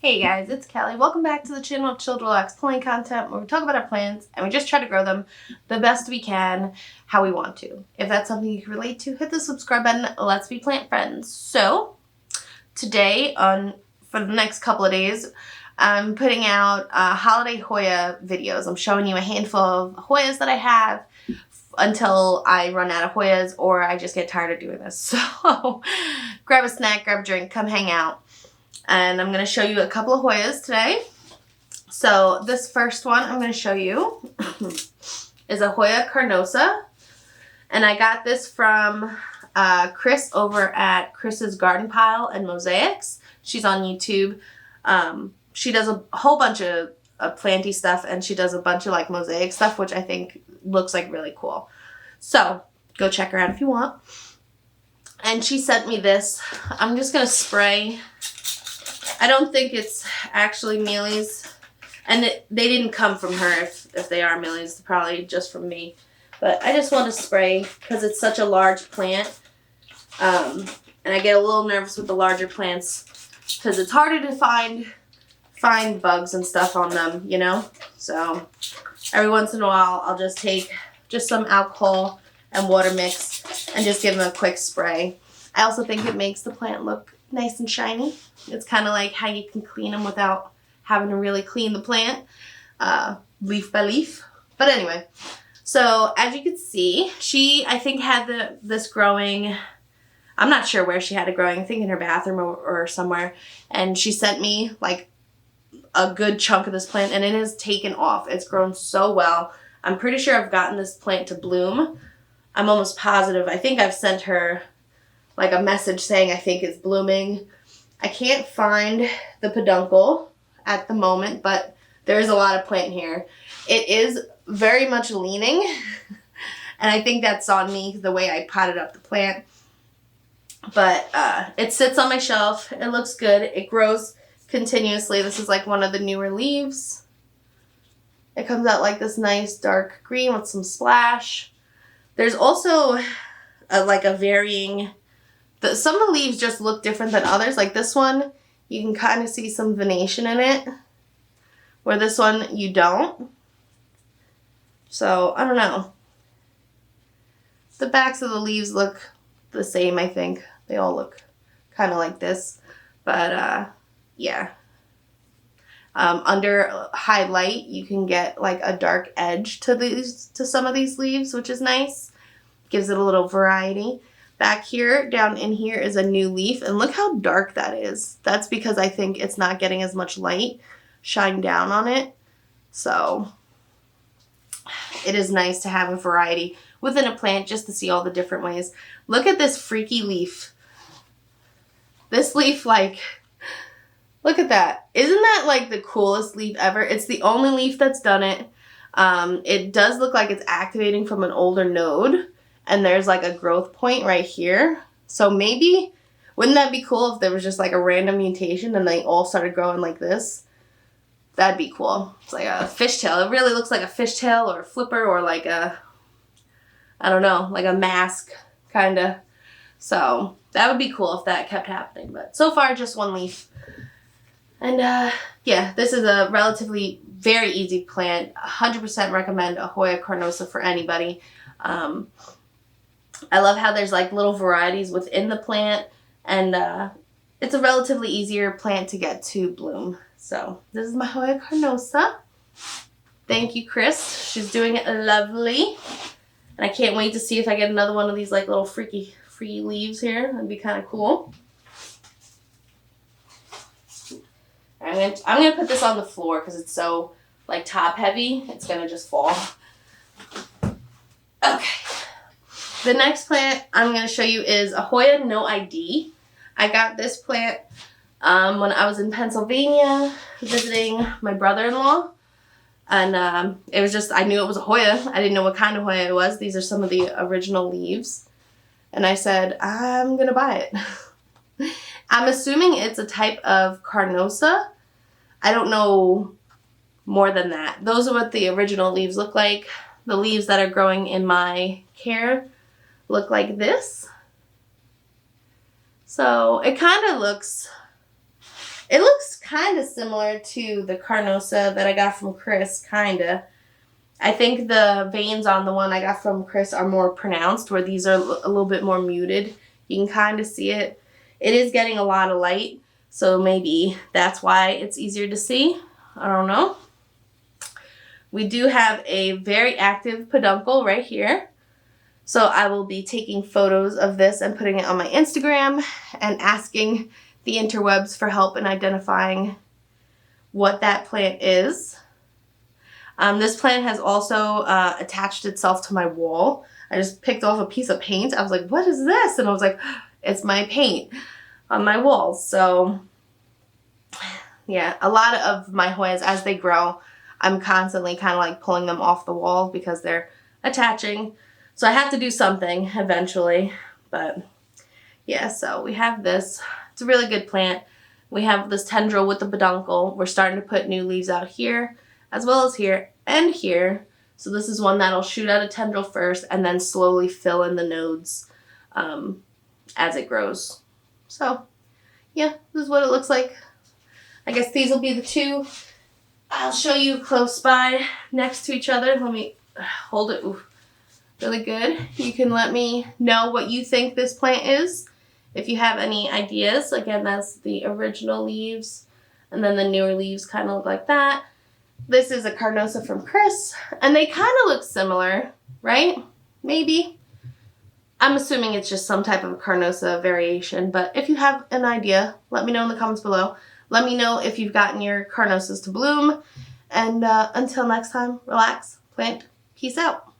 Hey guys, it's Kelly. Welcome back to the channel Chill Relax Plant content where we talk about our plants and we just try to grow them the best we can, how we want to. If that's something you can relate to, hit the subscribe button. Let's be plant friends. So today, for the next couple of days, I'm putting out holiday Hoya videos. I'm showing you a handful of Hoyas that I have until I run out of Hoyas or I just get tired of doing this. So grab a snack, grab a drink, come hang out. And I'm going to show you a couple of Hoyas today. So this first one I'm going to show you is a Hoya Carnosa. And I got this from Chris over at Chris's Garden Pile and Mosaics. She's on YouTube. She does a whole bunch of planty stuff, and she does a bunch of like mosaic stuff, which I think looks like really cool. So go check her out if you want. And she sent me this. I'm just going to spray. I don't think it's actually mealies, and they didn't come from her. If they are mealies, probably just from me. But I just want to spray because it's such a large plant, and I get a little nervous with the larger plants because it's harder to find bugs and stuff on them, you know. So every once in a while, I'll just take just some alcohol and water mix and just give them a quick spray. I also think it makes the plant look nice and shiny. It's kind of like how you can clean them without having to really clean the plant, leaf by leaf. But anyway, so as you can see, she, I think, had this growing. I'm not sure where she had it growing. I think in her bathroom or somewhere. And she sent me like a good chunk of this plant, and it has taken off. It's grown so well. I'm pretty sure I've gotten this plant to bloom. I'm almost positive. I think I've sent her like a message saying I think it's blooming. I can't find the peduncle at the moment, but there is a lot of plant here. It is very much leaning, and I think that's on me, the way I potted up the plant. But it sits on my shelf. It looks good. It grows continuously. This is like one of the newer leaves. It comes out like this nice dark green with some splash. There's also like a varying... Some of the leaves just look different than others. Like this one, you can kind of see some venation in it, where this one you don't. So, I don't know. The backs of the leaves look the same, I think. They all look kind of like this. But, yeah. Under high light, you can get like a dark edge to some of these leaves, which is nice. Gives it a little variety. Back here, down in here, is a new leaf, and look how dark that is. That's because I think it's not getting as much light shine down on it. So it is nice to have a variety within a plant just to see all the different ways. Look at this freaky leaf. This leaf, like, look at that. Isn't that like the coolest leaf ever? It's the only leaf that's done it. It does look like it's activating from an older node. And there's like a growth point right here. So maybe, wouldn't that be cool if there was just like a random mutation and they all started growing like this? That'd be cool. It's like a fishtail. It really looks like a fishtail or a flipper or like a, I don't know, like a mask kind of. So that would be cool if that kept happening. But so far, just one leaf. And yeah, this is a relatively very easy plant. 100% recommend a Hoya Carnosa for anybody. I love how there's like little varieties within the plant, and it's a relatively easier plant to get to bloom. So this is my Hoya Carnosa. Thank you, Chris. She's doing it lovely. And I can't wait to see if I get another one of these like little free leaves here. That'd be kind of cool. I'm gonna put this on the floor because it's so like top heavy. It's gonna just fall. Okay. The next plant I'm going to show you is a Hoya No ID. I got this plant when I was in Pennsylvania visiting my brother-in-law. And it was just, I knew it was a Hoya. I didn't know what kind of Hoya it was. These are some of the original leaves. And I said, I'm going to buy it. I'm assuming it's a type of Carnosa. I don't know more than that. Those are what the original leaves look like. The leaves that are growing in my care look like this. So it kind of looks It looks kind of similar to the Carnosa that I got from Chris, kind of. I think the veins on the one I got from Chris are more pronounced, where these are a little bit more muted. You can kind of see it. It is getting a lot of light, so maybe that's why it's easier to see. I don't know. We do have a very active peduncle right here. So I will be taking photos of this and putting it on my Instagram and asking the interwebs for help in identifying what that plant is. This plant has also attached itself to my wall. I just picked off a piece of paint. I was like, what is this? And I was like, it's my paint on my walls. So yeah, a lot of my Hoyas, as they grow, I'm constantly kind of like pulling them off the wall because they're attaching. So I have to do something eventually. But yeah, so we have this. It's a really good plant. We have this tendril with the peduncle. We're starting to put new leaves out here, as well as here and here. So this is one that'll shoot out a tendril first and then slowly fill in the nodes as it grows. So yeah, this is what it looks like. I guess these will be the two. I'll show you close by next to each other. Let me hold it really good. You can let me know what you think this plant is. If you have any ideas. Again, that's the original leaves. And then the newer leaves kind of look like that. This is a Carnosa from Chris. And they kind of look similar, right? Maybe. I'm assuming it's just some type of Carnosa variation. But if you have an idea, let me know in the comments below. Let me know if you've gotten your Carnosas to bloom. And until next time, relax, plant, peace out.